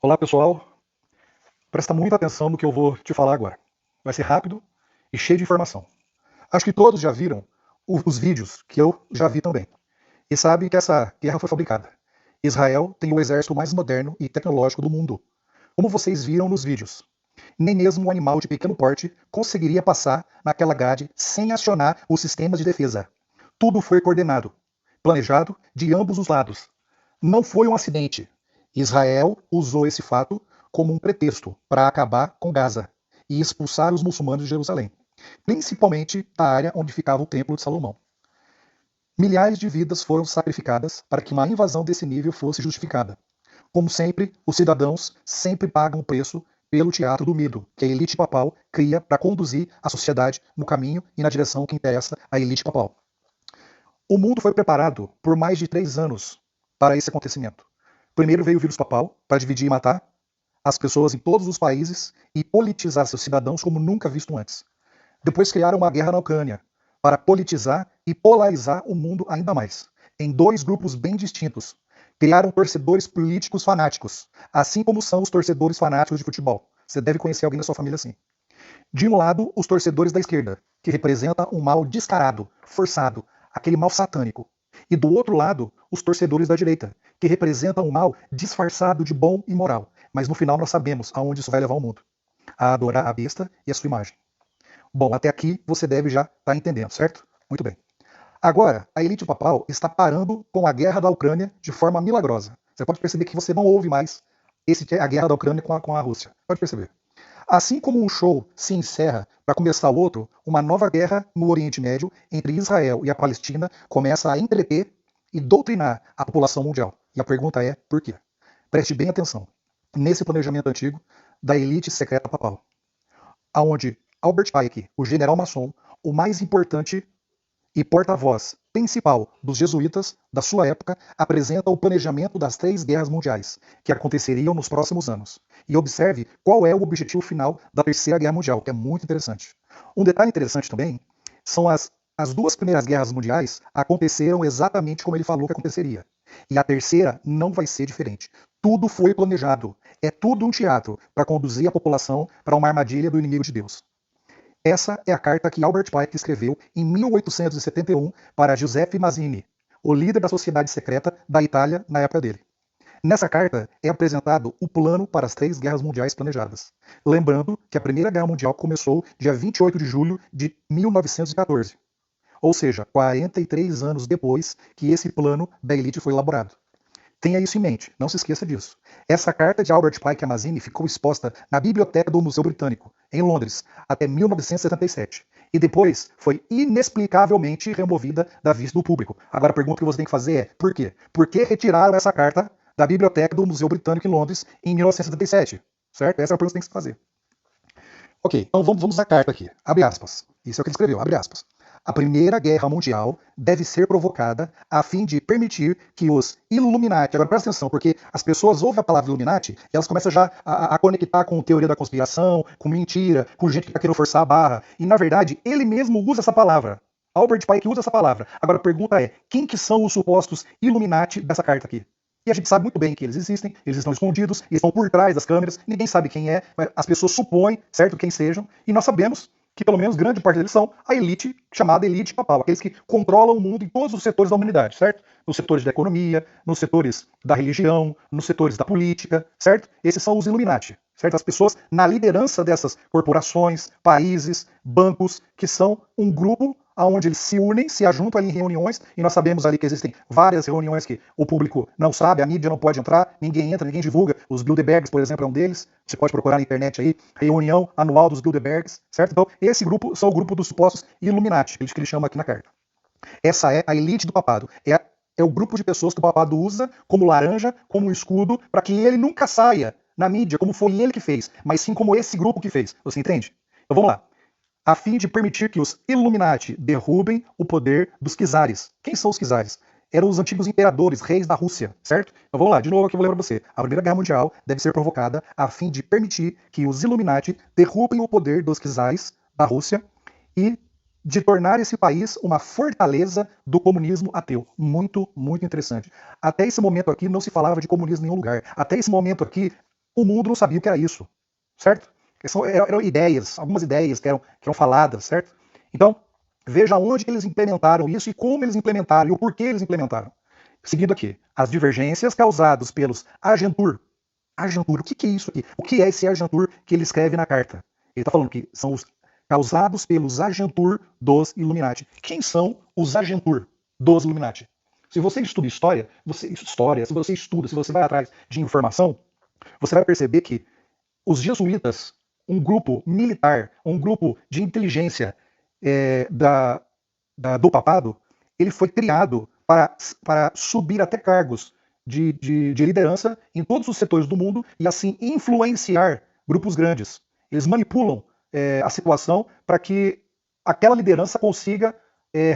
Olá, pessoal. Presta muita atenção no que eu vou te falar agora. Vai ser rápido e cheio de informação. Acho que todos já viram os vídeos que eu já vi também. E sabem que essa guerra foi fabricada. Israel tem o exército mais moderno e tecnológico do mundo. Como vocês viram nos vídeos. Nem mesmo um animal de pequeno porte conseguiria passar naquela grade sem acionar os sistemas de defesa. Tudo foi coordenado, planejado de ambos os lados. Não foi um acidente. Israel usou esse fato como um pretexto para acabar com Gaza e expulsar os muçulmanos de Jerusalém, principalmente da área onde ficava o Templo de Salomão. Milhares de vidas foram sacrificadas para que uma invasão desse nível fosse justificada. Como sempre, os cidadãos sempre pagam o preço pelo teatro do medo que a elite papal cria para conduzir a sociedade no caminho e na direção que interessa à elite papal. O mundo foi preparado por mais de 3 anos para esse acontecimento. Primeiro veio o vírus papal para dividir e matar as pessoas em todos os países e politizar seus cidadãos como nunca visto antes. Depois criaram uma guerra na Ucrânia para politizar e polarizar o mundo ainda mais, em dois grupos bem distintos. Criaram torcedores políticos fanáticos, assim como são os torcedores fanáticos de futebol. Você deve conhecer alguém da sua família assim. De um lado, os torcedores da esquerda, que representa um mal descarado, forçado, aquele mal satânico. E do outro lado, os torcedores da direita, que representam um mal disfarçado de bom e moral. Mas no final nós sabemos aonde isso vai levar o mundo. A adorar a besta e a sua imagem. Bom, até aqui você deve já estar entendendo, certo? Muito bem. Agora, a elite papal está parando com a guerra da Ucrânia de forma milagrosa. Você pode perceber que você não ouve mais a guerra da Ucrânia com a Rússia. Pode perceber. Assim como um show se encerra para começar outro, uma nova guerra no Oriente Médio entre Israel e a Palestina começa a entreter e doutrinar a população mundial. E a pergunta é, por quê? Preste bem atenção nesse planejamento antigo da elite secreta papal, aonde Albert Pike, o general maçom, o mais importante e porta-voz principal dos jesuítas da sua época, apresenta o planejamento das 3 guerras mundiais, que aconteceriam nos próximos anos. E observe qual é o objetivo final da Terceira Guerra Mundial, que é muito interessante. Um detalhe interessante também são as 2 primeiras guerras mundiais aconteceram exatamente como ele falou que aconteceria. E a terceira não vai ser diferente. Tudo foi planejado. É tudo um teatro para conduzir a população para uma armadilha do inimigo de Deus. Essa é a carta que Albert Pike escreveu em 1871 para Giuseppe Mazzini, o líder da sociedade secreta da Itália na época dele. Nessa carta é apresentado o plano para as 3 guerras mundiais planejadas. Lembrando que a Primeira Guerra Mundial começou dia 28 de julho de 1914, ou seja, 43 anos depois que esse plano da elite foi elaborado. Tenha isso em mente, não se esqueça disso. Essa carta de Albert Pike a Mazzini ficou exposta na biblioteca do Museu Britânico, em Londres, até 1977. E depois foi inexplicavelmente removida da vista do público. Agora a pergunta que você tem que fazer é, por quê? Por que retiraram essa carta da biblioteca do Museu Britânico em Londres em 1977? Certo? Essa é a pergunta que você tem que fazer. Ok, então vamos à carta aqui. Abre aspas. Isso é o que ele escreveu, abre aspas. A Primeira Guerra Mundial deve ser provocada a fim de permitir que os Illuminati, agora presta atenção, porque as pessoas ouvem a palavra Illuminati e elas começam já a conectar com teoria da conspiração, com mentira, com gente que está querendo forçar a barra. E na verdade, ele mesmo usa essa palavra. Albert Pike usa essa palavra. Agora a pergunta é, quem que são os supostos Illuminati dessa carta aqui? E a gente sabe muito bem que eles existem, eles estão escondidos, eles estão por trás das câmeras, ninguém sabe quem é, as pessoas supõem, certo, quem sejam, e nós sabemos que pelo menos grande parte deles são a elite, chamada elite papal, aqueles que controlam o mundo em todos os setores da humanidade, certo? Nos setores da economia, nos setores da religião, nos setores da política, certo? Esses são os Illuminati, certo? As pessoas na liderança dessas corporações, países, bancos, que são um grupo onde eles se unem, se ajuntam ali em reuniões, e nós sabemos ali que existem várias reuniões que o público não sabe, a mídia não pode entrar, ninguém entra, ninguém divulga. Os Bilderbergs, por exemplo, é um deles. Você pode procurar na internet aí, reunião anual dos Bilderbergs, certo? Então, esse grupo são o grupo dos supostos Illuminati, que ele chama aqui na carta. Essa é a elite do papado. É o grupo de pessoas que o papado usa como laranja, como escudo, para que ele nunca saia na mídia, como foi ele que fez, mas sim como esse grupo que fez. Você entende? Então vamos lá. A fim de permitir que os Illuminati derrubem o poder dos czares. Quem são os czares? Eram os antigos imperadores, reis da Rússia, certo? Então vamos lá, de novo aqui eu vou ler para você. A Primeira Guerra Mundial deve ser provocada a fim de permitir que os Illuminati derrubem o poder dos czares da Rússia e de tornar esse país uma fortaleza do comunismo ateu. Muito, muito interessante. Até esse momento aqui não se falava de comunismo em nenhum lugar. Até esse momento aqui o mundo não sabia o que era isso, certo? Eram ideias, algumas ideias que eram faladas, certo? Então, veja onde que eles implementaram isso e como eles implementaram e o porquê eles implementaram. Seguindo aqui, as divergências causadas pelos agentur. Agentur, o que é isso aqui? O que é esse agentur que ele escreve na carta? Ele está falando que são os causados pelos agentur dos Illuminati. Quem são os agentur dos Illuminati? Se você estuda história, se você estuda, se você vai atrás de informação, você vai perceber que os jesuítas, um grupo militar, um grupo de inteligência do papado, ele foi criado para subir até cargos de liderança em todos os setores do mundo e assim influenciar grupos grandes. Eles manipulam a situação para que aquela liderança consiga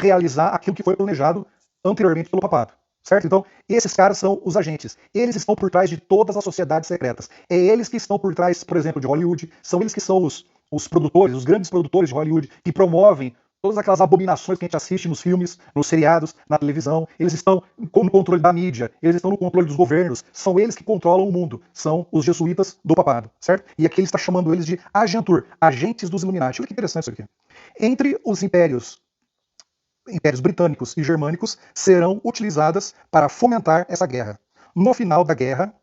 realizar aquilo que foi planejado anteriormente pelo papado. Certo? Então, esses caras são os agentes. Eles estão por trás de todas as sociedades secretas. É eles que estão por trás, por exemplo, de Hollywood. São eles que são os produtores, os grandes produtores de Hollywood, que promovem todas aquelas abominações que a gente assiste nos filmes, nos seriados, na televisão. Eles estão no controle da mídia, eles estão no controle dos governos. São eles que controlam o mundo. São os jesuítas do papado, certo? E aqui ele está chamando eles de agentur, agentes dos Illuminati. Olha que interessante isso aqui. Entre os impérios britânicos e germânicos serão utilizadas para fomentar essa guerra. No final da guerra,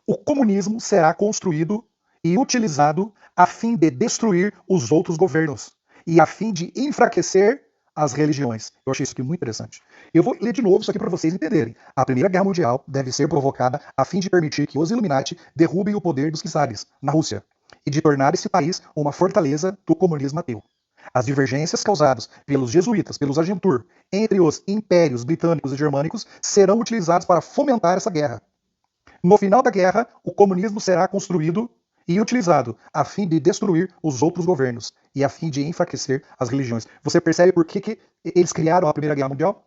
o comunismo será construído e utilizado a fim de destruir os outros governos e a fim de enfraquecer as religiões. Eu achei isso aqui muito interessante. Eu vou ler de novo isso aqui para vocês entenderem. A Primeira Guerra Mundial deve ser provocada a fim de permitir que os Illuminati derrubem o poder dos czares na Rússia e de tornar esse país uma fortaleza do comunismo ateu. As divergências causadas pelos jesuítas, pelos agentur, entre os impérios britânicos e germânicos serão utilizados para fomentar essa guerra. No final da guerra, o comunismo será construído e utilizado a fim de destruir os outros governos e a fim de enfraquecer as religiões. Você percebe por que eles criaram a Primeira Guerra Mundial?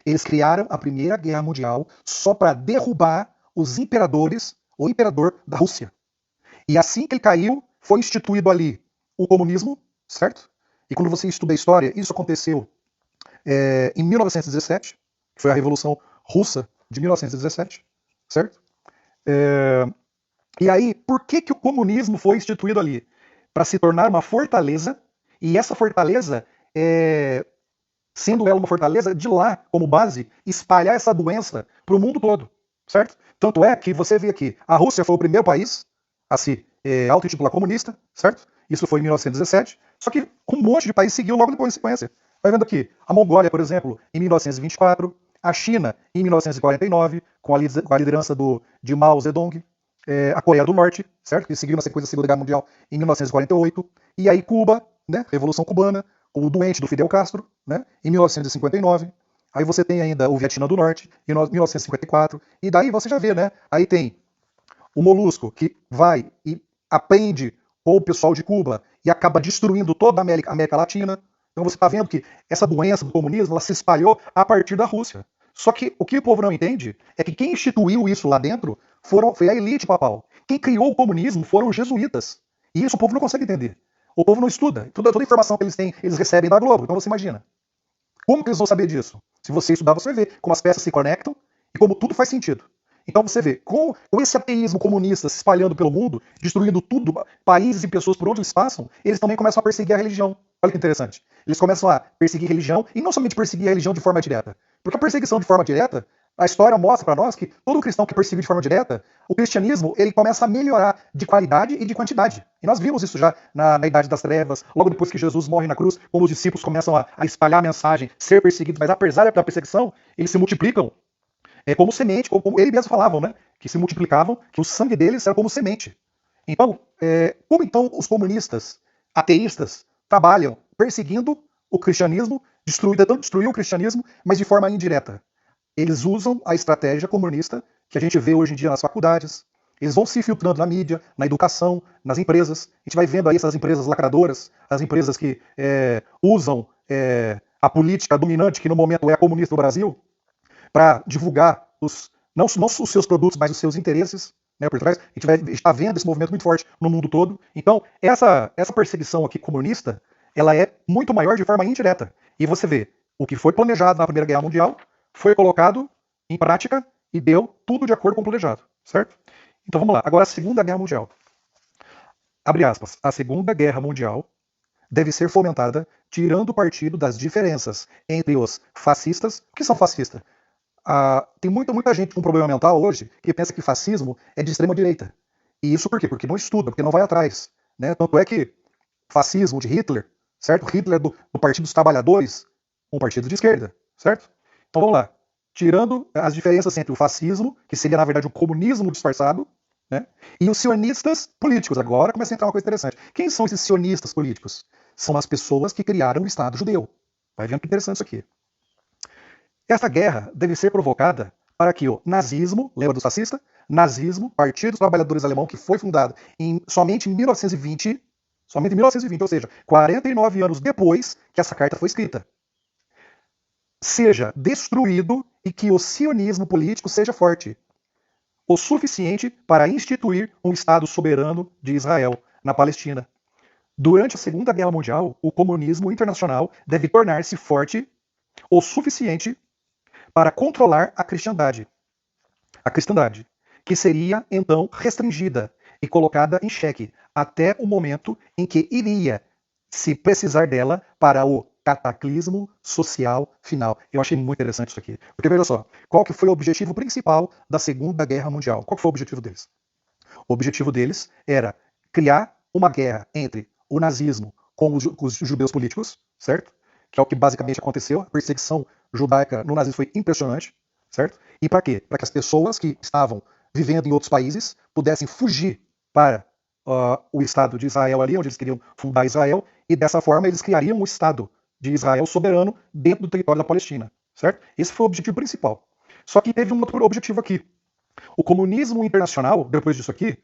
Eles criaram a Primeira Guerra Mundial só para derrubar os imperadores, o imperador da Rússia. E assim que ele caiu, foi instituído ali o comunismo, certo? E quando você estuda a história, isso aconteceu em 1917, que foi a Revolução Russa de 1917, certo? E aí, por que o comunismo foi instituído ali? Para se tornar uma fortaleza, e essa fortaleza, sendo ela uma fortaleza, de lá, como base, espalhar essa doença para o mundo todo, certo? Tanto é que você vê aqui, a Rússia foi o primeiro país a se auto-intitular comunista, certo? Isso foi em 1917, só que um monte de país seguiu logo depois em sequência. Vai vendo aqui, a Mongólia, por exemplo, em 1924, a China, em 1949, com a liderança de Mao Zedong, a Coreia do Norte, certo? Que seguiu na sequência da Segunda Guerra Mundial em 1948, e aí Cuba, né? Revolução Cubana, com o doente do Fidel Castro, né? Em 1959. Aí você tem ainda o Vietnã do Norte, em 1954, e daí você já vê, né? Aí tem o Molusco, que vai e aprende com o pessoal de Cuba e acaba destruindo toda a América Latina. Então você está vendo que essa doença do comunismo ela se espalhou a partir da Rússia. Só que o que o povo não entende é que quem instituiu isso lá dentro foi a elite papal. Quem criou o comunismo foram os jesuítas. E isso o povo não consegue entender. O povo não estuda. Toda a informação que eles têm, eles recebem da Globo. Então você imagina. Como que eles vão saber disso? Se você estudar, você vai ver como as peças se conectam e como tudo faz sentido. Então você vê, com esse ateísmo comunista se espalhando pelo mundo, destruindo tudo, países e pessoas por onde eles passam, eles também começam a perseguir a religião. Olha que interessante. Eles começam a perseguir religião, e não somente perseguir a religião de forma direta. Porque a perseguição de forma direta, a história mostra para nós que todo cristão que é perseguido de forma direta, o cristianismo ele começa a melhorar de qualidade e de quantidade. E nós vimos isso já na Idade das Trevas, logo depois que Jesus morre na cruz, como os discípulos começam a espalhar a mensagem, ser perseguidos, mas apesar da perseguição, eles se multiplicam como semente, como ele mesmo falavam, né? Que se multiplicavam, que o sangue deles era como semente. Então, como então os comunistas, ateístas, trabalham perseguindo o cristianismo, tentando destruir o cristianismo, mas de forma indireta? Eles usam a estratégia comunista que a gente vê hoje em dia nas faculdades. Eles vão se filtrando na mídia, na educação, nas empresas. A gente vai vendo aí essas empresas lacradoras, as empresas que usam a política dominante, que no momento é a comunista do Brasil, para divulgar não os seus produtos, mas os seus interesses, né, por trás. A gente está vendo esse movimento muito forte no mundo todo. Então, essa perseguição aqui comunista, ela é muito maior de forma indireta. E você vê, o que foi planejado na Primeira Guerra Mundial foi colocado em prática e deu tudo de acordo com o planejado, certo? Então vamos lá. Agora a Segunda Guerra Mundial. Abre aspas. A Segunda Guerra Mundial deve ser fomentada tirando partido das diferenças entre os fascistas. O que são fascistas? Tem muita gente com problema mental hoje que pensa que fascismo é de extrema direita. E isso por quê? Porque não estuda, porque não vai atrás. Né? Tanto é que fascismo de Hitler, certo? Hitler do Partido dos Trabalhadores, um partido de esquerda, certo? Então vamos lá. Tirando as diferenças entre o fascismo, que seria na verdade o comunismo disfarçado, né? E os sionistas políticos. Agora começa a entrar uma coisa interessante. Quem são esses sionistas políticos? São as pessoas que criaram o Estado judeu. Vai vendo que interessante isso aqui. Essa guerra deve ser provocada para que o nazismo, lembra do fascista? Nazismo, Partido dos Trabalhadores Alemão, que foi fundado somente em 1920, ou seja, 49 anos depois que essa carta foi escrita, seja destruído e que o sionismo político seja forte, o suficiente para instituir um Estado soberano de Israel na Palestina. Durante a Segunda Guerra Mundial, o comunismo internacional deve tornar-se forte o suficiente para controlar a cristandade. Que seria então restringida e colocada em xeque até o momento em que iria se precisar dela para o cataclismo social final. Eu achei muito interessante isso aqui. Porque veja só, qual que foi o objetivo principal da Segunda Guerra Mundial? Qual que foi o objetivo deles? O objetivo deles era criar uma guerra entre o nazismo com os judeus políticos, certo? Que é o que basicamente aconteceu. A perseguição judaica no nazismo foi impressionante, certo? E para quê? Para que as pessoas que estavam vivendo em outros países pudessem fugir para o Estado de Israel ali, onde eles queriam fundar Israel, e dessa forma eles criariam um Estado de Israel soberano dentro do território da Palestina, certo? Esse foi o objetivo principal. Só que teve um outro objetivo aqui. O comunismo internacional, depois disso aqui,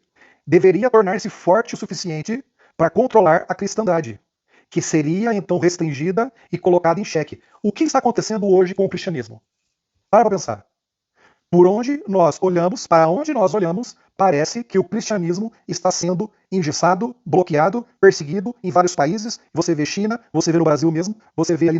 deveria tornar-se forte o suficiente para controlar a cristandade, que seria então restringida e colocada em xeque. O que está acontecendo hoje com o cristianismo? Para pensar. Por onde nós olhamos, para onde nós olhamos, parece que o cristianismo está sendo engessado, bloqueado, perseguido em vários países. Você vê China, você vê no Brasil mesmo, você vê ali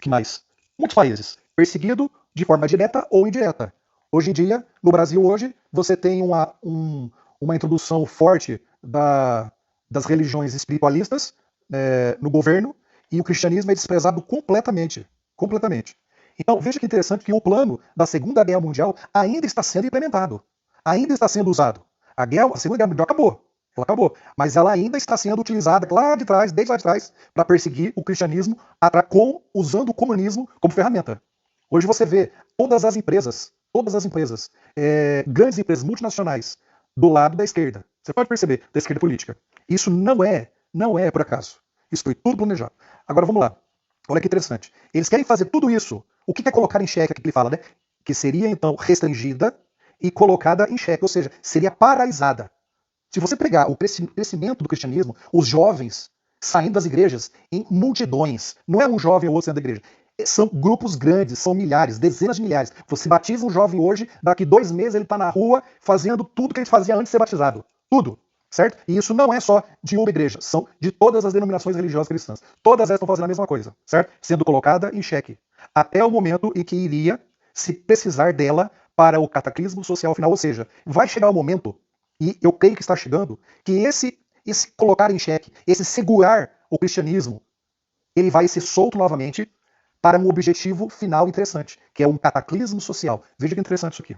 que mais? Muitos países. Perseguido de forma direta ou indireta. Hoje em dia, no Brasil hoje, você tem uma introdução forte das religiões espiritualistas no governo, e o cristianismo é desprezado completamente. Completamente. Então, veja que interessante que o plano da Segunda Guerra Mundial ainda está sendo implementado. Ainda está sendo usado. A Segunda Guerra Mundial acabou. Ela acabou. Mas ela ainda está sendo utilizada lá de trás, desde lá de trás, para perseguir o cristianismo, usando o comunismo como ferramenta. Hoje você vê todas as empresas, grandes empresas multinacionais, do lado da esquerda. Você pode perceber, da esquerda política. Isso não é por acaso. Isso foi tudo planejado. Agora vamos lá. Olha que interessante. Eles querem fazer tudo isso. O que é colocar em xeque aqui que ele fala, né? Que seria então restringida e colocada em xeque, ou seja, seria paralisada. Se você pegar o crescimento do cristianismo, os jovens saindo das igrejas em multidões, não é um jovem ou outro saindo da igreja, são grupos grandes, são milhares, dezenas de milhares. Você batiza um jovem hoje, daqui 2 meses ele está na rua fazendo tudo que ele fazia antes de ser batizado. Tudo. Certo? E isso não é só de uma igreja, são de todas as denominações religiosas cristãs. Todas elas estão fazendo a mesma coisa, certo? Sendo colocada em xeque. Até o momento em que iria se precisar dela para o cataclismo social final. Ou seja, vai chegar o momento, e eu creio que está chegando, que esse colocar em xeque, esse segurar o cristianismo, ele vai ser solto novamente para um objetivo final interessante, que é um cataclismo social. Veja que interessante isso aqui.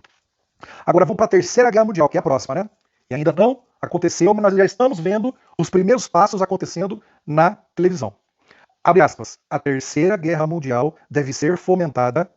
Agora vamos para a Terceira Guerra Mundial, que é a próxima, né? E ainda não aconteceu, mas nós já estamos vendo os primeiros passos acontecendo na televisão. Abre aspas. A Terceira Guerra Mundial deve ser fomentada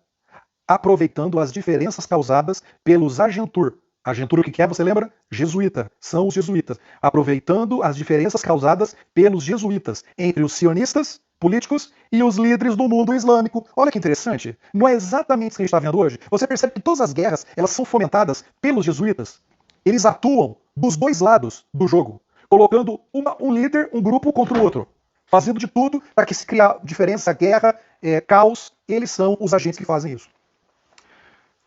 aproveitando as diferenças causadas pelos Agentur. Agentur o que é? Você lembra? Jesuíta. São os jesuítas. Aproveitando as diferenças causadas pelos jesuítas entre os sionistas políticos e os líderes do mundo islâmico. Olha que interessante. Não é exatamente isso que a gente está vendo hoje? Você percebe que todas as guerras elas são fomentadas pelos jesuítas. Eles atuam dos dois lados do jogo, colocando um líder, um grupo contra o outro, fazendo de tudo para que se crie diferença, guerra, caos. Eles são os agentes que fazem isso.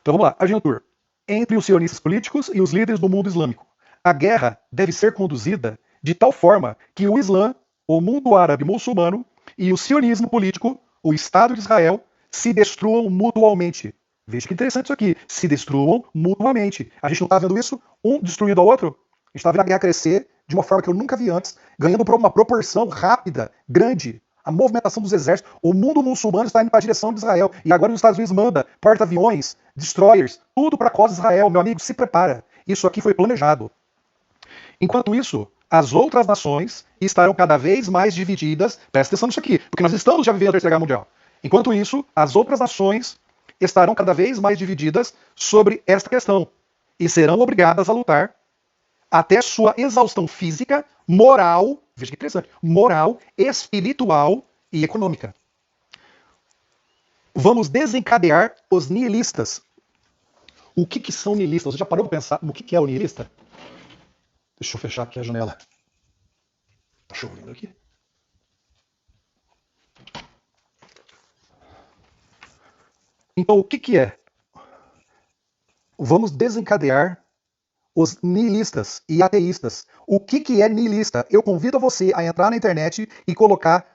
Então vamos lá, Agentur. Entre os sionistas políticos e os líderes do mundo islâmico. A guerra deve ser conduzida de tal forma que o Islã, o mundo árabe muçulmano e o sionismo político, o Estado de Israel, se destruam mutualmente. Veja que interessante isso aqui. Se destruam mutuamente. A gente não está vendo isso? Um destruindo ao outro? A gente está vendo a guerra crescer de uma forma que eu nunca vi antes, ganhando uma proporção rápida, grande. A movimentação dos exércitos. O mundo muçulmano está indo para a direção de Israel. E agora os Estados Unidos manda porta-aviões, destroyers, tudo para a costa de Israel. Meu amigo, se prepara. Isso aqui foi planejado. Enquanto isso, as outras nações estarão cada vez mais divididas. Presta atenção nisso aqui, porque nós estamos já vivendo a Terceira Guerra Mundial. Enquanto isso, as outras nações estarão cada vez mais divididas sobre esta questão e serão obrigadas a lutar até sua exaustão física, moral, veja que interessante, moral, espiritual e econômica. Vamos desencadear os nihilistas. O que são nihilistas? Você já parou para pensar no que é o nihilista? Deixa eu fechar aqui a janela. Tá chovendo aqui. Então, o que é? Vamos desencadear os nihilistas e ateístas. O que é nihilista? Eu convido você a entrar na internet e colocar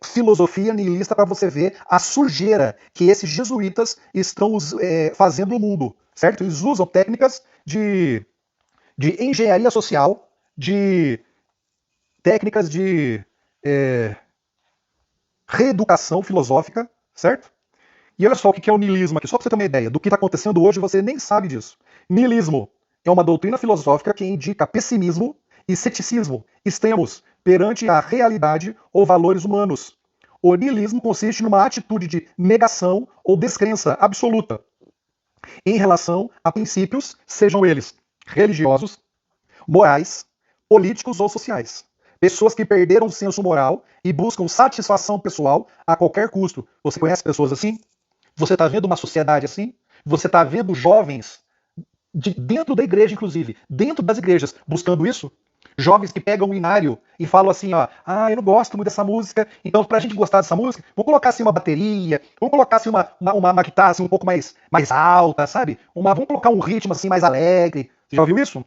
filosofia nihilista para você ver a sujeira que esses jesuítas estão fazendo no mundo, certo? Eles usam técnicas de engenharia social, de técnicas de reeducação filosófica, certo? E olha só o que é o niilismo aqui, só para você ter uma ideia do que está acontecendo hoje, você nem sabe disso. Niilismo é uma doutrina filosófica que indica pessimismo e ceticismo extremos perante a realidade ou valores humanos. O niilismo consiste numa atitude de negação ou descrença absoluta em relação a princípios, sejam eles religiosos, morais, políticos ou sociais. Pessoas que perderam o senso moral e buscam satisfação pessoal a qualquer custo. Você conhece pessoas assim? Você está vendo uma sociedade assim? Você está vendo jovens, dentro da igreja, inclusive, dentro das igrejas, buscando isso? Jovens que pegam um inário e falam assim, ó, eu não gosto muito dessa música, então pra gente gostar dessa música, vamos colocar assim uma bateria, vamos colocar assim uma guitarra assim, um pouco mais alta, sabe? Vamos colocar um ritmo assim mais alegre. Você já ouviu isso?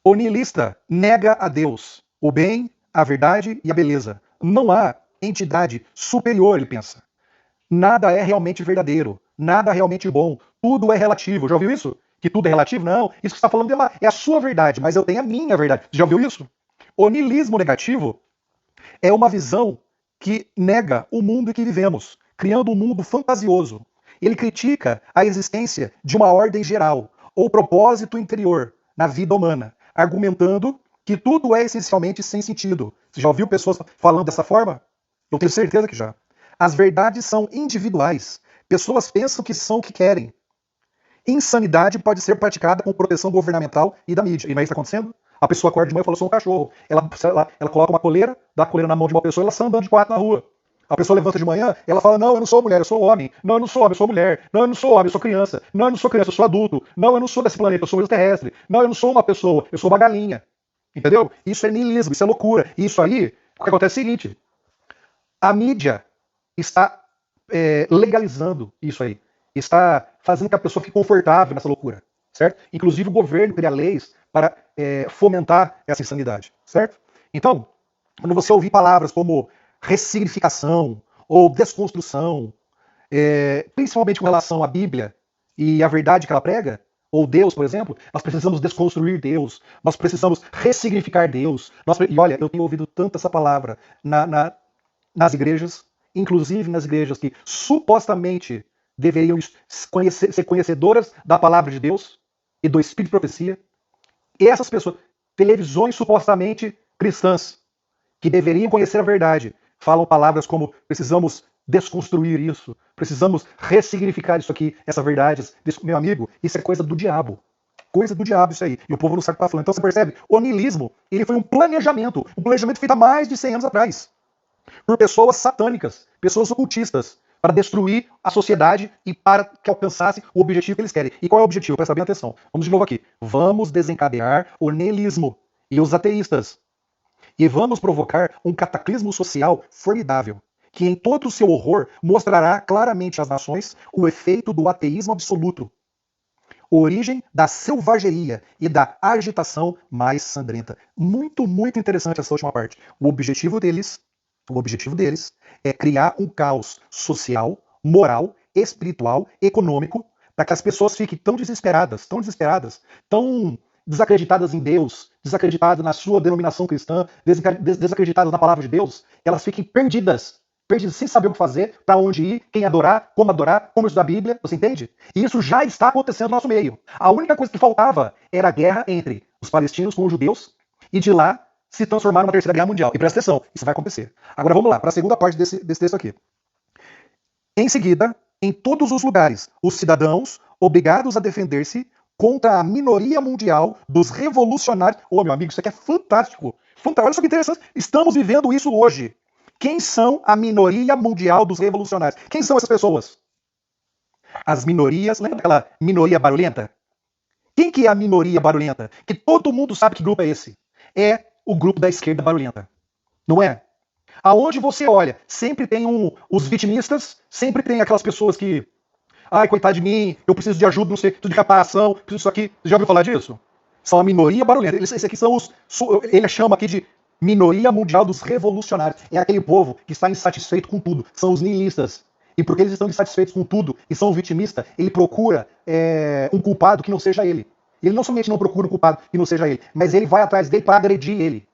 O niilista nega a Deus, o bem, a verdade e a beleza. Não há entidade superior, ele pensa. Nada é realmente verdadeiro, nada é realmente bom, tudo é relativo. Já ouviu isso? Que tudo é relativo? Não, isso que você está falando é a sua verdade, mas eu tenho a minha verdade. Já ouviu isso? O niilismo negativo é uma visão que nega o mundo em que vivemos, criando um mundo fantasioso. Ele critica a existência de uma ordem geral, ou propósito interior na vida humana, argumentando que tudo é essencialmente sem sentido. Você já ouviu pessoas falando dessa forma? Eu tenho certeza que já. As verdades são individuais. Pessoas pensam que são o que querem. Insanidade pode ser praticada com proteção governamental e da mídia. E não é isso que está acontecendo? A pessoa acorda de manhã e fala, eu sou um cachorro. Ela coloca uma coleira, dá a coleira na mão de uma pessoa e ela sai andando de quatro na rua. A pessoa levanta de manhã, ela fala, não, eu não sou mulher, eu sou homem. Não, eu não sou homem, eu sou mulher. Não, eu não sou homem, eu sou criança. Não, eu não sou criança, eu sou adulto. Não, eu não sou desse planeta, eu sou extraterrestre. Não, eu não sou uma pessoa, eu sou uma galinha. Entendeu? Isso é niilismo, isso é loucura. E isso aí, o que acontece é o seguinte, a mídia está legalizando isso aí. Está fazendo que a pessoa fique confortável nessa loucura, certo? Inclusive o governo cria leis para fomentar essa insanidade, certo? Então, quando você ouvir palavras como ressignificação ou desconstrução, principalmente com relação à Bíblia e à verdade que ela prega, ou Deus, por exemplo, nós precisamos desconstruir Deus, nós precisamos ressignificar Deus. E olha, eu tenho ouvido tanto essa palavra nas igrejas, inclusive nas igrejas que supostamente deveriam ser conhecedoras da palavra de Deus e do Espírito de profecia. E essas pessoas, televisões supostamente cristãs, que deveriam conhecer a verdade, falam palavras como precisamos desconstruir isso, precisamos ressignificar isso aqui, essa verdade. Meu amigo, isso é coisa do diabo. Coisa do diabo isso aí. E o povo não sabe o que está falando. Então você percebe, o niilismo, ele foi um planejamento feito há mais de 100 anos atrás, por pessoas satânicas, pessoas ocultistas, para destruir a sociedade e para que alcançassem o objetivo que eles querem. E qual é o objetivo? Presta bem atenção. Vamos de novo aqui. Vamos desencadear o niilismo e os ateístas. E vamos provocar um cataclismo social formidável, que em todo o seu horror mostrará claramente às nações o efeito do ateísmo absoluto, origem da selvageria e da agitação mais sangrenta. Muito, muito interessante essa última parte. O objetivo deles é criar um caos social, moral espiritual, econômico, para que as pessoas fiquem tão desesperadas, tão desacreditadas em Deus, desacreditadas na sua denominação cristã, desacreditadas na palavra de Deus, elas fiquem perdidas, sem saber o que fazer, para onde ir, quem adorar, como estudar a Bíblia, você entende? E isso já está acontecendo no nosso meio. A única coisa que faltava era a guerra entre os palestinos com os judeus, e de lá se transformar numa terceira guerra mundial. E presta atenção, isso vai acontecer. Agora vamos lá, para a segunda parte desse texto aqui. Em seguida, em todos os lugares, os cidadãos, obrigados a defender-se contra a minoria mundial dos revolucionários. Ô, meu amigo, isso aqui é fantástico. Olha só que interessante. Estamos vivendo isso hoje. Quem são a minoria mundial dos revolucionários? Quem são essas pessoas? As minorias, lembra daquela minoria barulhenta? Quem que é a minoria barulhenta? Que todo mundo sabe que grupo é esse. É o grupo da esquerda barulhenta. Não é? Aonde você olha, sempre tem os vitimistas, sempre tem aquelas pessoas que, ai, coitado de mim, eu preciso de ajuda, não sei, preciso de reparação, preciso disso aqui. Você já ouviu falar disso? São a minoria barulhenta. Esses aqui são ele chama aqui de minoria mundial dos revolucionários. É aquele povo que está insatisfeito com tudo. São os nihilistas. E porque eles estão insatisfeitos com tudo e são vitimistas, ele procura um culpado que não seja ele. Ele não somente não procura um culpado que não seja ele, mas ele vai atrás dele para agredir ele.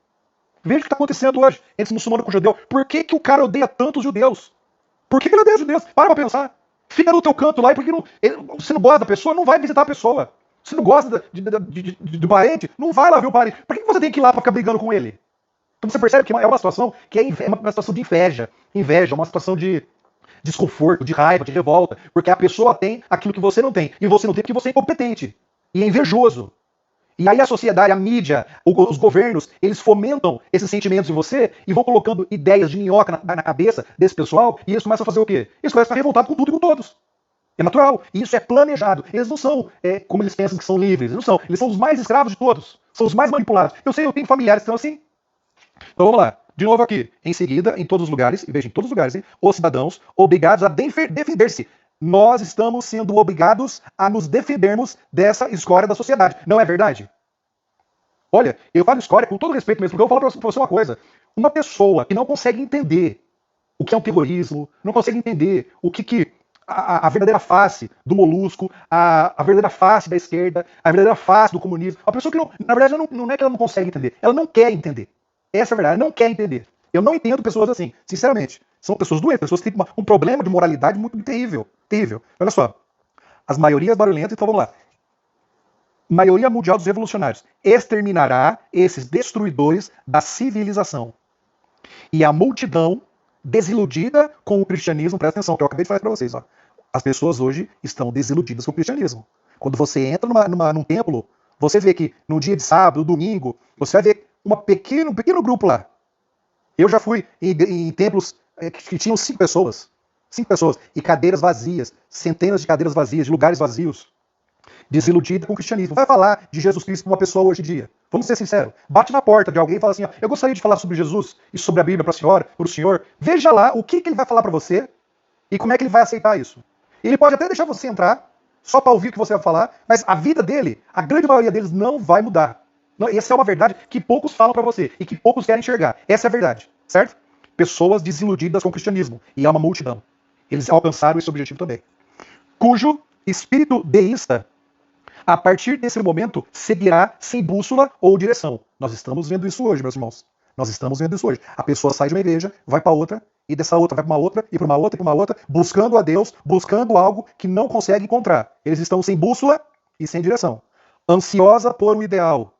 Veja o que está acontecendo hoje entre muçulmano com judeu. Por que o cara odeia tanto os judeus? Por que ele odeia os judeus? Para pensar. Fica no teu canto lá e porque você não gosta da pessoa, não vai visitar a pessoa. Se não gosta do parente, não vai lá ver o parente. Por que você tem que ir lá para ficar brigando com ele? Então você percebe que é uma situação que é uma situação de inveja. Inveja, uma situação de desconforto, de raiva, de revolta. Porque a pessoa tem aquilo que você não tem. E você não tem porque você é incompetente. E é invejoso. E aí a sociedade, a mídia, os governos, eles fomentam esses sentimentos em você e vão colocando ideias de minhoca na cabeça desse pessoal e eles começam a fazer o quê? Eles começam a ficar revoltados com tudo e com todos. É natural. E isso é planejado. Eles não são como eles pensam que são livres. Eles não são. Eles são os mais escravos de todos. São os mais manipulados. Eu sei, eu tenho familiares que são assim. Então vamos lá. De novo aqui. Em seguida, em todos os lugares, e veja, em todos os lugares, hein, os cidadãos obrigados a defender-se. Nós estamos sendo obrigados a nos defendermos dessa escória da sociedade. Não é verdade? Olha, eu falo escória com todo respeito mesmo, porque eu vou falar pra você uma coisa. Uma pessoa que não consegue entender o que é um terrorismo, não consegue entender o que a verdadeira face do molusco, a verdadeira face da esquerda, a verdadeira face do comunismo. A pessoa que não, na verdade, não é que ela não consegue entender, ela não quer entender. Essa é a verdade, ela não quer entender. Eu não entendo pessoas assim, sinceramente. São pessoas doentes, pessoas que têm um problema de moralidade muito terrível. Terrível. Olha só. As maiorias barulhentas, então vamos lá. Maioria mundial dos revolucionários exterminará esses destruidores da civilização. E a multidão desiludida com o cristianismo, presta atenção, que eu acabei de falar para vocês. Ó. As pessoas hoje estão desiludidas com o cristianismo. Quando você entra num templo, você vê que no dia de sábado, domingo, você vai ver um pequeno grupo lá. Eu já fui em templos que tinham 5 pessoas. 5 pessoas. E cadeiras vazias. Centenas de cadeiras vazias, de lugares vazios. Desiludida com o cristianismo. Vai falar de Jesus Cristo para uma pessoa hoje em dia. Vamos ser sinceros. Bate na porta de alguém e fala assim, ó, eu gostaria de falar sobre Jesus e sobre a Bíblia para a senhora, para o senhor. Veja lá o que ele vai falar para você e como é que ele vai aceitar isso. Ele pode até deixar você entrar só para ouvir o que você vai falar, mas a vida dele, a grande maioria deles não vai mudar. Essa é uma verdade que poucos falam para você e que poucos querem enxergar. Essa é a verdade, certo? Pessoas desiludidas com o cristianismo. E é uma multidão. Eles alcançaram esse objetivo também. Cujo espírito deísta, a partir desse momento, seguirá sem bússola ou direção. Nós estamos vendo isso hoje, meus irmãos. Nós estamos vendo isso hoje. A pessoa sai de uma igreja, vai para outra, e dessa outra vai para uma outra, e para uma outra, e para uma outra, buscando a Deus, buscando algo que não consegue encontrar. Eles estão sem bússola e sem direção. Ansiosa por um ideal.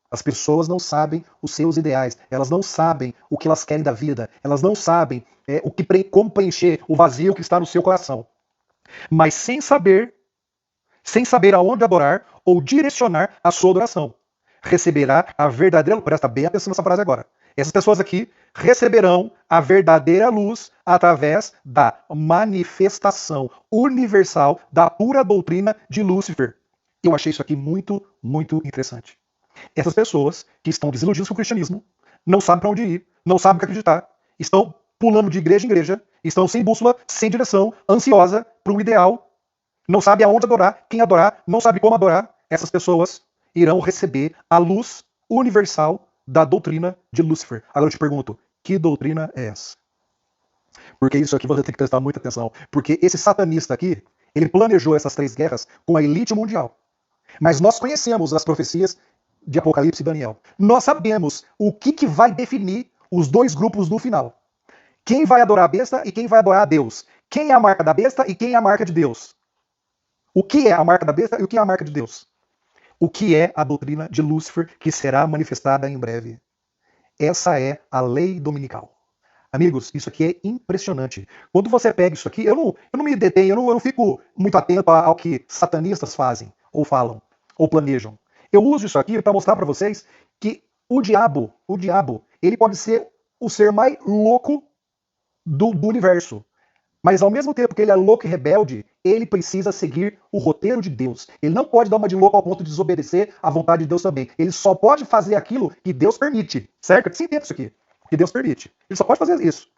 As pessoas não sabem os seus ideais. Elas não sabem o que elas querem da vida. Elas não sabem como preencher o vazio que está no seu coração. Mas sem saber aonde adorar ou direcionar a sua adoração. Receberá a verdadeira luz. Presta bem atenção nessa frase agora. Essas pessoas aqui receberão a verdadeira luz através da manifestação universal da pura doutrina de Lúcifer. Eu achei isso aqui muito, muito interessante. Essas pessoas que estão desiludidas com o cristianismo, não sabem para onde ir, não sabem o que acreditar, estão pulando de igreja em igreja, estão sem bússola, sem direção, ansiosa para um ideal, não sabe aonde adorar, quem adorar, não sabe como adorar. Essas pessoas irão receber a luz universal da doutrina de Lúcifer. Agora eu te pergunto, que doutrina é essa? Porque isso aqui você tem que prestar muita atenção. Porque esse satanista aqui, ele planejou essas 3 guerras com a elite mundial. Mas nós conhecemos as profecias de Apocalipse e Daniel. Nós sabemos o que vai definir os 2 grupos no final. Quem vai adorar a besta e quem vai adorar a Deus. Quem é a marca da besta e quem é a marca de Deus. O que é a marca da besta e o que é a marca de Deus. O que é a doutrina de Lúcifer, que será manifestada em breve. Essa é a lei dominical. Amigos, isso aqui é impressionante. Quando você pega isso aqui, eu não me detenho, eu não fico muito atento ao que satanistas fazem, ou falam, ou planejam. Eu uso isso aqui para mostrar para vocês que o diabo, ele pode ser o ser mais louco do universo. Mas ao mesmo tempo que ele é louco e rebelde, ele precisa seguir o roteiro de Deus. Ele não pode dar uma de louco ao ponto de desobedecer à vontade de Deus também. Ele só pode fazer aquilo que Deus permite. Certo? Você entende isso aqui? Que Deus permite. Ele só pode fazer isso.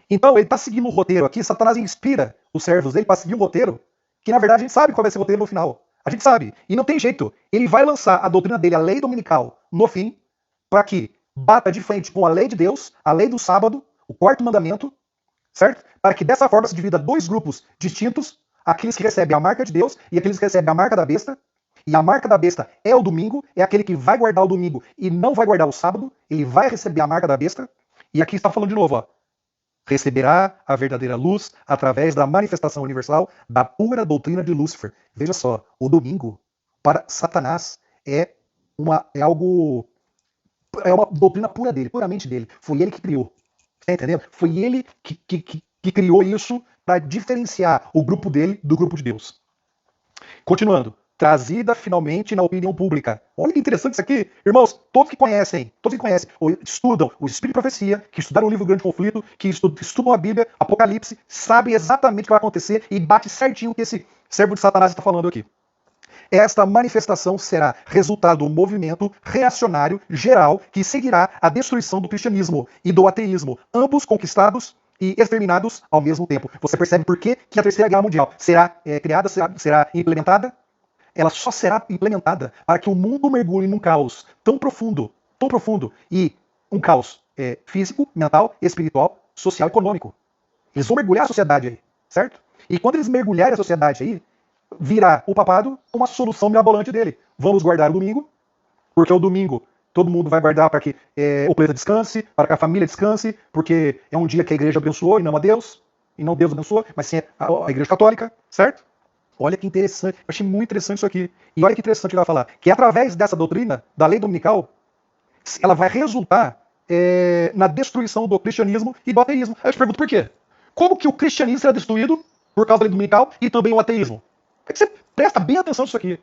Então, ele está seguindo um roteiro aqui. Satanás inspira os servos dele para seguir um roteiro que, na verdade, a gente sabe qual vai ser o roteiro no final. A gente sabe. E não tem jeito. Ele vai lançar a doutrina dele, a lei dominical, no fim, para que bata de frente com a lei de Deus, a lei do sábado, o 4º mandamento, certo? Para que dessa forma se divida 2 grupos distintos, aqueles que recebem a marca de Deus e aqueles que recebem a marca da besta. E a marca da besta é o domingo, é aquele que vai guardar o domingo e não vai guardar o sábado, ele vai receber a marca da besta. E aqui está falando de novo, ó. Receberá a verdadeira luz através da manifestação universal da pura doutrina de Lúcifer. Veja só, o domingo para Satanás é uma doutrina pura dele, puramente dele. Foi ele que criou. Tá entendendo? Foi ele que criou isso para diferenciar o grupo dele do grupo de Deus. Continuando. Trazida finalmente na opinião pública. Olha que interessante isso aqui. Irmãos, todos que conhecem, ou estudam o Espírito e Profecia, que estudaram o livro Grande Conflito, que estudam a Bíblia, Apocalipse, sabem exatamente o que vai acontecer e bate certinho o que esse servo de Satanás está falando aqui. Esta manifestação será resultado do movimento reacionário geral que seguirá a destruição do cristianismo e do ateísmo, ambos conquistados e exterminados ao mesmo tempo. Você percebe por que a Terceira Guerra Mundial será criada, será implementada? Ela só será implementada para que o mundo mergulhe num caos tão profundo, e um caos físico, mental, espiritual, social e econômico. Eles vão mergulhar a sociedade aí, certo? E quando eles mergulharem a sociedade aí, virá o papado uma solução mirabolante dele. Vamos guardar o domingo, porque o domingo todo mundo vai guardar para que o planeta descanse, para que a família descanse, porque é um dia que a igreja abençoou e não a Deus, e não Deus abençoou, mas sim a igreja católica, certo? Olha que interessante, eu achei muito interessante isso aqui. E olha que interessante que ela vai falar, que através dessa doutrina, da lei dominical, ela vai resultar na destruição do cristianismo e do ateísmo. Aí eu te pergunto por quê? Como que o cristianismo será destruído por causa da lei dominical e também o ateísmo? Você presta bem atenção nisso aqui.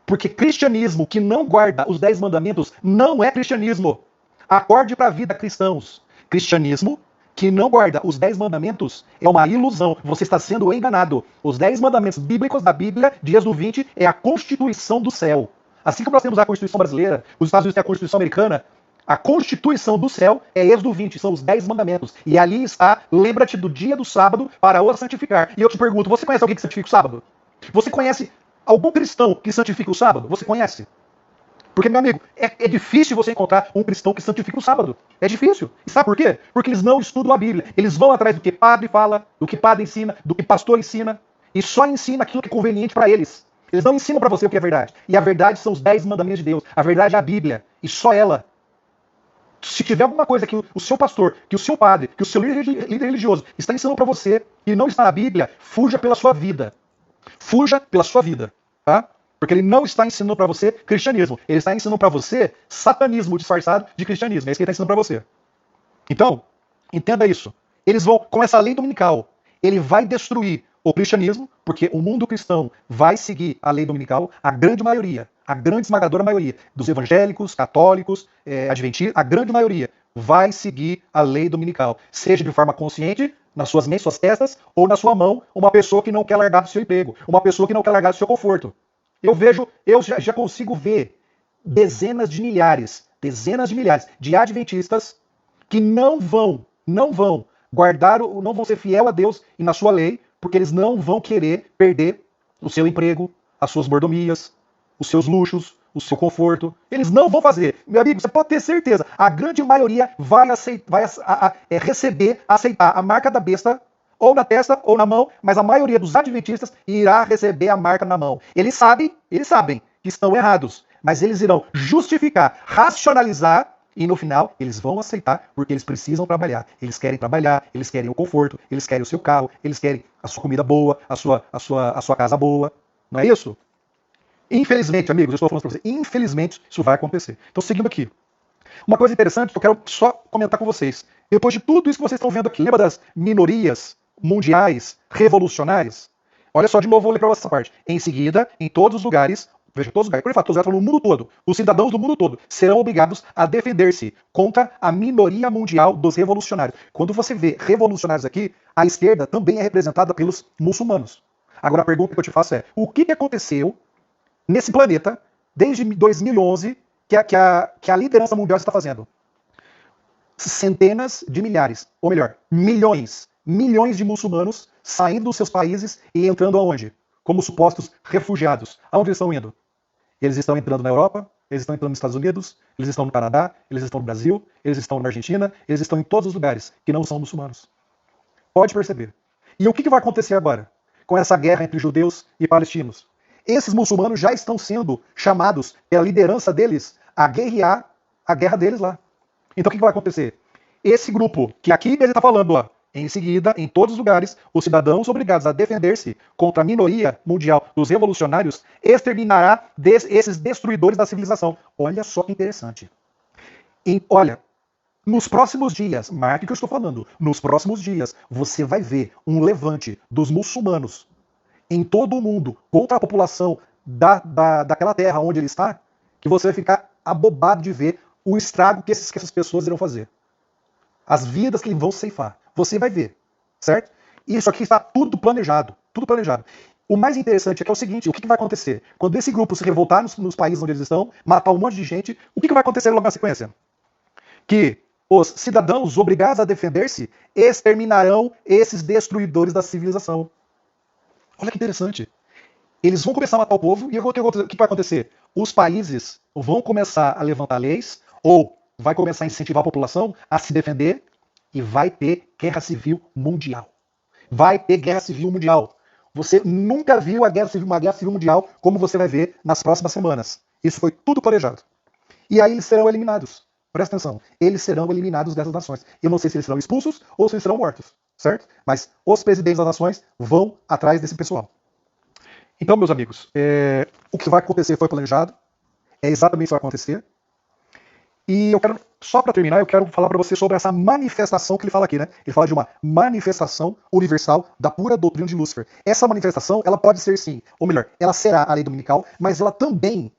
Porque cristianismo que não guarda os 10 mandamentos não é cristianismo. Acorde para a vida, cristãos. Cristianismo que não guarda os 10 mandamentos é uma ilusão. Você está sendo enganado. Os 10 mandamentos bíblicos da Bíblia, de Êxodo 20, é a Constituição do céu. Assim como nós temos a Constituição brasileira, os Estados Unidos têm a Constituição americana, a Constituição do céu é Êxodo 20, são os 10 mandamentos. E ali está, lembra-te do dia do sábado para o santificar. E eu te pergunto, você conhece alguém que santifica o sábado? Você conhece algum cristão que santifica o sábado? Você conhece? Porque, meu amigo, é difícil você encontrar um cristão que santifica o sábado. É difícil. E sabe por quê? Porque eles não estudam a Bíblia. Eles vão atrás do que padre fala, do que padre ensina, do que pastor ensina. E só ensina aquilo que é conveniente para eles. Eles não ensinam para você o que é verdade. E a verdade são os 10 mandamentos de Deus. A verdade é a Bíblia. E só ela. Se tiver alguma coisa que o seu pastor, que o seu padre, que o seu líder religioso está ensinando para você e não está na Bíblia, fuja pela sua vida. Fuja pela sua vida. Tá? Porque ele não está ensinando para você cristianismo. Ele está ensinando para você satanismo disfarçado de cristianismo. É isso que ele está ensinando para você. Então, entenda isso. Eles vão, com essa lei dominical, ele vai destruir o cristianismo, porque o mundo cristão vai seguir a lei dominical, a grande maioria, a grande esmagadora maioria dos evangélicos, católicos, adventistas, a grande maioria vai seguir a lei dominical. Seja de forma consciente, nas suas mentes, suas testas, ou na sua mão, uma pessoa que não quer largar do seu emprego, uma pessoa que não quer largar do seu conforto. Eu já consigo ver dezenas de milhares de adventistas que não vão guardar, não vão ser fiel a Deus e na sua lei, porque eles não vão querer perder o seu emprego, as suas mordomias, os seus luxos, o seu conforto. Eles não vão fazer. Meu amigo, você pode ter certeza. A grande maioria vai receber, aceitar a marca da besta, ou na testa ou na mão, mas a maioria dos adventistas irá receber a marca na mão. Eles sabem que estão errados, mas eles irão justificar, racionalizar, e no final eles vão aceitar, porque eles precisam trabalhar. Eles querem trabalhar, eles querem o conforto, eles querem o seu carro, eles querem a sua comida boa, a sua casa boa. Não é isso? Infelizmente, amigos, eu estou falando para você, infelizmente isso vai acontecer. Então, seguindo aqui. Uma coisa interessante que eu quero só comentar com vocês. Depois de tudo isso que vocês estão vendo aqui, lembra das minorias mundiais revolucionárias? Olha só, de novo, vou ler para essa parte. Em seguida, em todos os lugares, veja, todos os lugares, por exemplo, todos os lugares no mundo todo, os cidadãos do mundo todo serão obrigados a defender-se contra a minoria mundial dos revolucionários. Quando você vê revolucionários aqui, a esquerda também é representada pelos muçulmanos. Agora a pergunta que eu te faço é, o que aconteceu nesse planeta desde 2011 que a liderança mundial está fazendo? Centenas de milhares, ou melhor, milhões de muçulmanos saindo dos seus países e entrando aonde? Como supostos refugiados. Aonde eles estão indo? Eles estão entrando na Europa, eles estão entrando nos Estados Unidos, eles estão no Canadá, eles estão no Brasil, eles estão na Argentina, eles estão em todos os lugares que não são muçulmanos. Pode perceber. E o que vai acontecer agora com essa guerra entre judeus e palestinos? Esses muçulmanos já estão sendo chamados pela liderança deles a guerrear a guerra deles lá. Então o que vai acontecer? Esse grupo, que aqui ele está falando, ó, em seguida, em todos os lugares, os cidadãos obrigados a defender-se contra a minoria mundial dos revolucionários exterminará esses destruidores da civilização. Olha só que interessante. Olha, nos próximos dias, marque o que eu estou falando, nos próximos dias, você vai ver um levante dos muçulmanos em todo o mundo contra a população daquela terra onde ele está, que você vai ficar abobado de ver o estrago que essas pessoas irão fazer. As vidas que vão ceifar. Você vai ver, certo? Isso aqui está tudo planejado, tudo planejado. O mais interessante é que é o seguinte, o que vai acontecer? Quando esse grupo se revoltar nos países onde eles estão, matar um monte de gente, o que vai acontecer logo na sequência? Que os cidadãos obrigados a defender-se exterminarão esses destruidores da civilização. Olha que interessante. Eles vão começar a matar o povo e o que vai acontecer? Os países vão começar a levantar leis ou vai começar a incentivar a população a se defender e vai ter guerra civil mundial. Vai ter guerra civil mundial. Você nunca viu uma guerra civil mundial como você vai ver nas próximas semanas. Isso foi tudo planejado. E aí eles serão eliminados. Presta atenção. Eles serão eliminados dessas nações. Eu não sei se eles serão expulsos ou se eles serão mortos. Certo? Mas os presidentes das nações vão atrás desse pessoal. Então, meus amigos, o que vai acontecer foi planejado. É exatamente isso que vai acontecer. E eu quero, só para terminar, eu quero falar para você sobre essa manifestação que ele fala aqui, né? Ele fala de uma manifestação universal da pura doutrina de Lúcifer. Essa manifestação, ela pode ser sim, ou melhor, ela será a lei dominical, mas ela também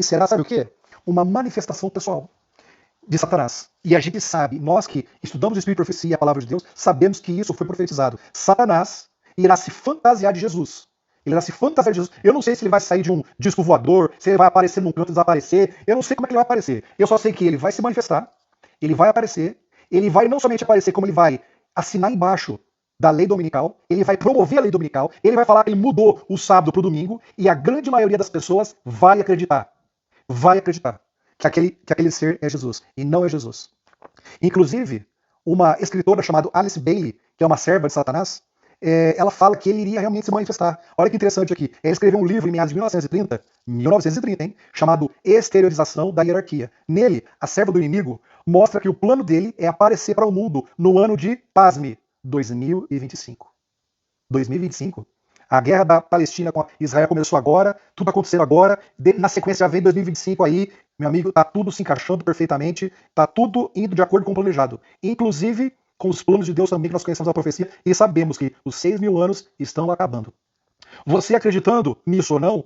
será, sabe o quê? Uma manifestação pessoal de Satanás. E a gente sabe, nós que estudamos o Espírito e Profecia e a Palavra de Deus, sabemos que isso foi profetizado. Satanás irá se fantasiar de Jesus. Ele irá se fantasiar de Jesus. Eu não sei se ele vai sair de um disco voador, se ele vai aparecer num canto e desaparecer. Eu não sei como é que ele vai aparecer. Eu só sei que ele vai se manifestar, ele vai aparecer, ele vai não somente aparecer, como ele vai assinar embaixo da lei dominical, ele vai promover a lei dominical, ele vai falar que ele mudou o sábado para o domingo, e a grande maioria das pessoas vai acreditar. Vai acreditar que aquele ser é Jesus, e não é Jesus. Inclusive, uma escritora chamada Alice Bailey, que é uma serva de Satanás, ela fala que ele iria realmente se manifestar. Olha que interessante aqui. Ela escreveu um livro em meados de 1930, hein, chamado Exteriorização da Hierarquia. Nele, a serva do inimigo mostra que o plano dele é aparecer para o mundo no ano de, pasme, 2025. 2025? A guerra da Palestina com Israel começou agora, tudo acontecendo agora, na sequência já vem 2025 aí, meu amigo, tá tudo se encaixando perfeitamente, tá tudo indo de acordo com o planejado. Inclusive com os planos de Deus também, que nós conhecemos a profecia, e sabemos que os 6.000 anos estão acabando. Você acreditando nisso ou não,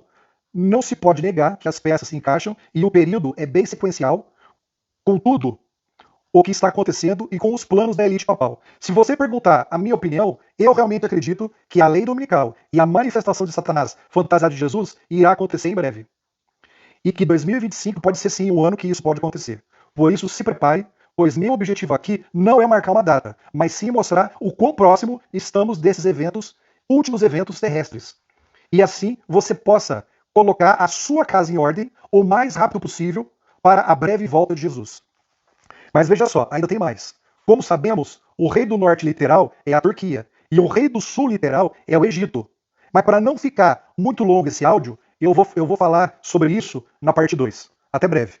não se pode negar que as peças se encaixam e o período é bem sequencial com tudo o que está acontecendo e com os planos da elite papal. Se você perguntar a minha opinião, eu realmente acredito que a lei dominical e a manifestação de Satanás fantasiado de Jesus irá acontecer em breve. E que 2025 pode ser sim o ano que isso pode acontecer. Por isso, se prepare, pois meu objetivo aqui não é marcar uma data, mas sim mostrar o quão próximo estamos desses eventos, últimos eventos terrestres. E assim você possa colocar a sua casa em ordem o mais rápido possível para a breve volta de Jesus. Mas veja só, ainda tem mais. Como sabemos, o rei do norte literal é a Turquia e o rei do sul literal é o Egito. Mas para não ficar muito longo esse áudio, eu vou falar sobre isso na parte 2. Até breve.